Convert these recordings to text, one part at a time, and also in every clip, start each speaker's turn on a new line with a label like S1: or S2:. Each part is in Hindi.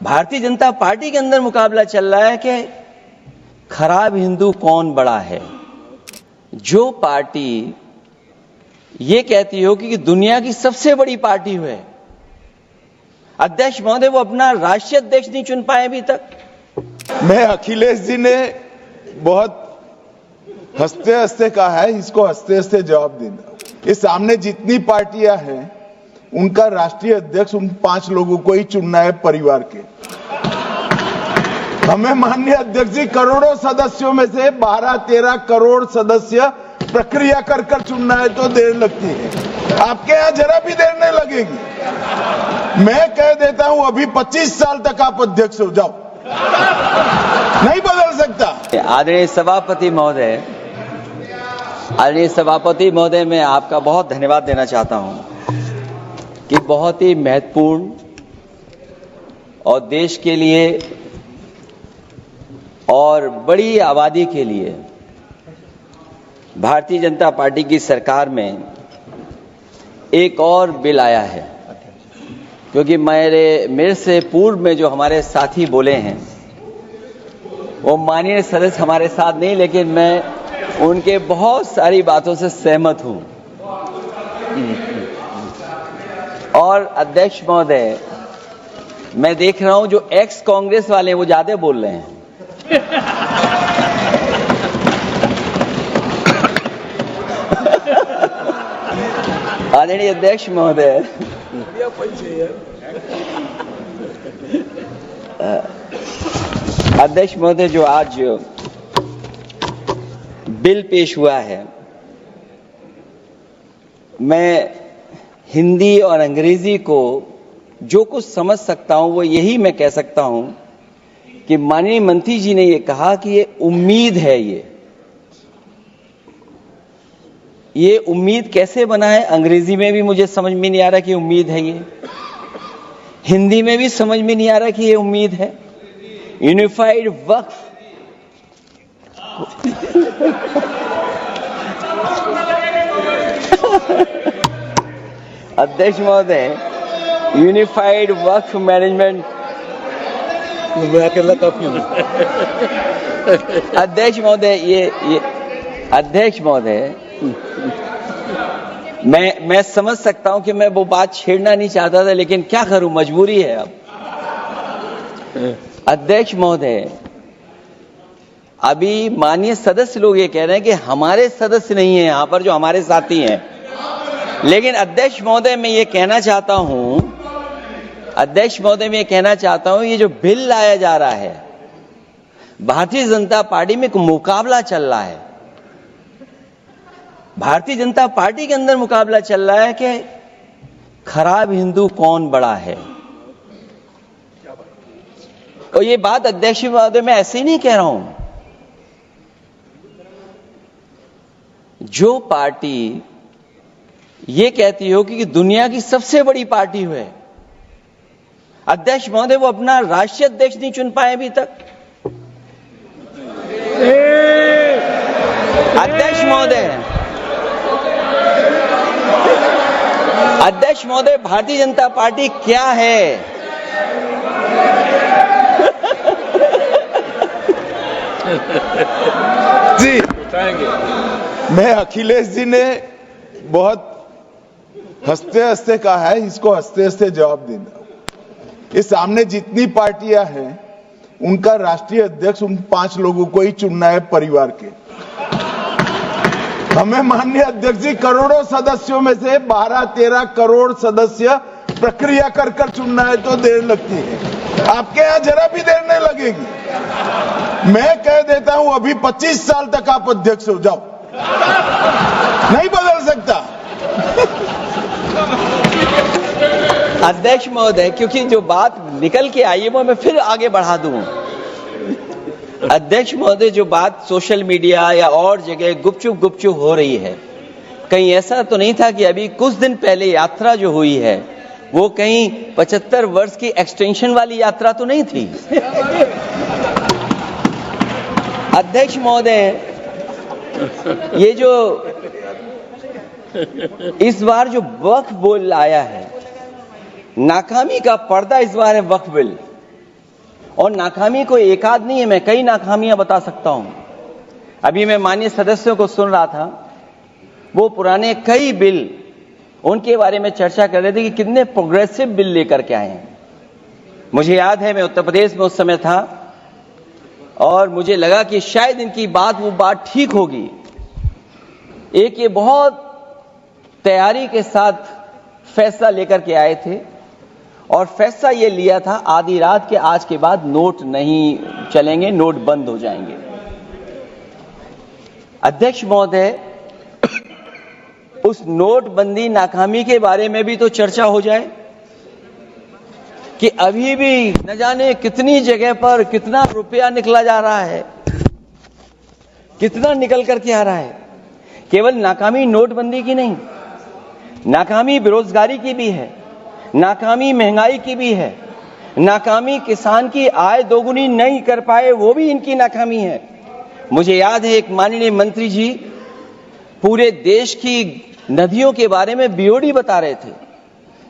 S1: भारतीय जनता पार्टी के अंदर मुकाबला चल रहा है कि खराब हिंदू कौन बड़ा है। जो पार्टी ये कहती हो कि दुनिया की सबसे बड़ी पार्टी है, अध्यक्ष महोदय वो अपना राष्ट्रीय अध्यक्ष नहीं चुन पाए अभी तक।
S2: मैं अखिलेश जी ने बहुत हंसते हंसते कहा है, इसको हंसते हंसते जवाब देना। इस सामने जितनी पार्टियां हैं उनका राष्ट्रीय अध्यक्ष उन 5 लोगों को ही चुनना है परिवार के। हमें माननीय अध्यक्ष जी करोड़ों सदस्यों में से 12-13 करोड़ सदस्य प्रक्रिया कर कर चुनना है तो देर लगती है। आपके यहां जरा भी देर नहीं लगेगी। मैं कह देता हूं अभी 25 साल तक आप अध्यक्ष हो जाओ, नहीं बदल सकता।
S1: आदरणीय सभापति महोदय, मैं आपका बहुत धन्यवाद देना चाहता हूं कि बहुत ही महत्वपूर्ण और देश के लिए और बड़ी आबादी के लिए भारतीय जनता पार्टी की सरकार में एक और बिल आया है। क्योंकि मेरे से पूर्व में जो हमारे साथी बोले हैं वो माननीय सदस्य हमारे साथ नहीं, लेकिन मैं उनके बहुत सारी बातों से सहमत हूं। और अध्यक्ष महोदय, मैं देख रहा हूं जो एक्स कांग्रेस वाले वो ज्यादा बोल रहे हैं। आदरणीय अध्यक्ष महोदय, अध्यक्ष महोदय, जो आज बिल पेश हुआ है, मैं हिंदी और अंग्रेजी को जो कुछ समझ सकता हूं वो यही मैं कह सकता हूं कि माननीय मंत्री जी ने ये कहा कि ये उम्मीद है। ये उम्मीद कैसे बना है, अंग्रेजी में भी मुझे समझ में नहीं आ रहा कि उम्मीद है, ये हिंदी में भी समझ में नहीं आ रहा कि ये उम्मीद है। यूनिफाइड वक्फ अध्यक्ष महोदय, यूनिफाइड वक्फ मैनेजमेंट अध्यक्ष महोदय, अध्यक्ष महोदय, मैं समझ सकता हूं कि मैं वो बात छेड़ना नहीं चाहता था, लेकिन क्या करूं, मजबूरी है अब। अध्यक्ष महोदय, अभी माननीय सदस्य लोग ये कह रहे हैं कि हमारे सदस्य नहीं है यहां पर जो हमारे साथी हैं, लेकिन अध्यक्ष महोदय मैं ये कहना चाहता हूं, ये जो बिल लाया जा रहा है, भारतीय जनता पार्टी में एक मुकाबला चल रहा है। भारतीय जनता पार्टी के अंदर मुकाबला चल रहा है कि खराब हिंदू कौन बड़ा है। और ये बात अध्यक्ष महोदय मैं ऐसे ही नहीं कह रहा हूं। जो पार्टी ये कहती हो कि दुनिया की सबसे बड़ी पार्टी है, अध्यक्ष महोदय वो अपना राष्ट्रीय अध्यक्ष नहीं चुन पाए अभी तक। अध्यक्ष महोदय, भारतीय जनता पार्टी क्या है?
S2: जी, मैं अखिलेश जी ने बहुत हंसते हंसते कहा है, इसको हंसते हंसते जवाब देना। इस सामने जितनी पार्टियां हैं उनका राष्ट्रीय अध्यक्ष उन 5 लोगों को ही चुनना है परिवार के। हमें माननीय अध्यक्ष जी करोड़ों सदस्यों में से 12-13 करोड़ सदस्य प्रक्रिया कर कर चुनना है तो देर लगती है। आपके यहां जरा भी देर नहीं लगेगी। मैं कह देता हूं अभी 25 साल तक आप अध्यक्ष हो जाओ, नहीं बदल सकता।
S1: अध्यक्ष महोदय, क्योंकि जो बात निकल के आई है वो मैं फिर आगे बढ़ा दूं। अध्यक्ष महोदय, जो बात सोशल मीडिया या और जगह गुपचुप हो रही है, कहीं ऐसा तो नहीं था कि अभी कुछ दिन पहले यात्रा जो हुई है वो कहीं 75 वर्ष की एक्सटेंशन वाली यात्रा तो नहीं थी। अध्यक्ष महोदय, ये जो इस बार जो वक्फ बिल आया है, नाकामी का पर्दा इस बार है वक्फ बिल। और नाकामी कोई एकाध नहीं है, मैं कई नाकामियां बता सकता हूं। अभी मैं माननीय सदस्यों को सुन रहा था, वो पुराने कई बिल उनके बारे में चर्चा कर रहे थे कि कितने प्रोग्रेसिव बिल लेकर के आए हैं। मुझे याद है मैं उत्तर प्रदेश में उस समय था और मुझे लगा कि शायद इनकी वो बात ठीक होगी। एक ये बहुत तैयारी के साथ फैसला लेकर के आए थे और फैसला ये लिया था आधी रात के आज के बाद नोट नहीं चलेंगे, नोट बंद हो जाएंगे। अध्यक्ष महोदय, उस नोटबंदी नाकामी के बारे में भी तो चर्चा हो जाए कि अभी भी न जाने कितनी जगह पर कितना रुपया निकला जा रहा है, कितना निकल करके आ रहा है। केवल नाकामी नोटबंदी की नहीं, नाकामी बेरोजगारी की भी है, नाकामी महंगाई की भी है, नाकामी किसान की आय दोगुनी नहीं कर पाए वो भी इनकी नाकामी है। मुझे याद है एक माननीय मंत्री जी पूरे देश की नदियों के बारे में बीओडी बता रहे थे,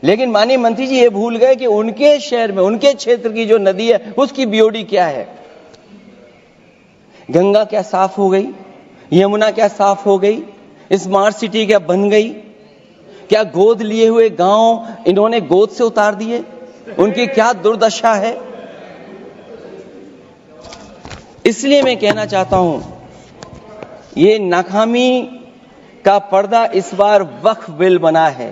S1: लेकिन माननीय मंत्री जी ये भूल गए कि उनके शहर में, उनके क्षेत्र की जो नदी है उसकी बीओडी क्या है। गंगा क्या साफ हो गई, यमुना क्या साफ हो गई, स्मार्ट सिटी क्या बन गई, क्या गोद लिए हुए गांव इन्होंने गोद से उतार दिए, उनकी क्या दुर्दशा है। इसलिए मैं कहना चाहता हूं, ये नाकामी का पर्दा इस बार वक्फ बिल बना है।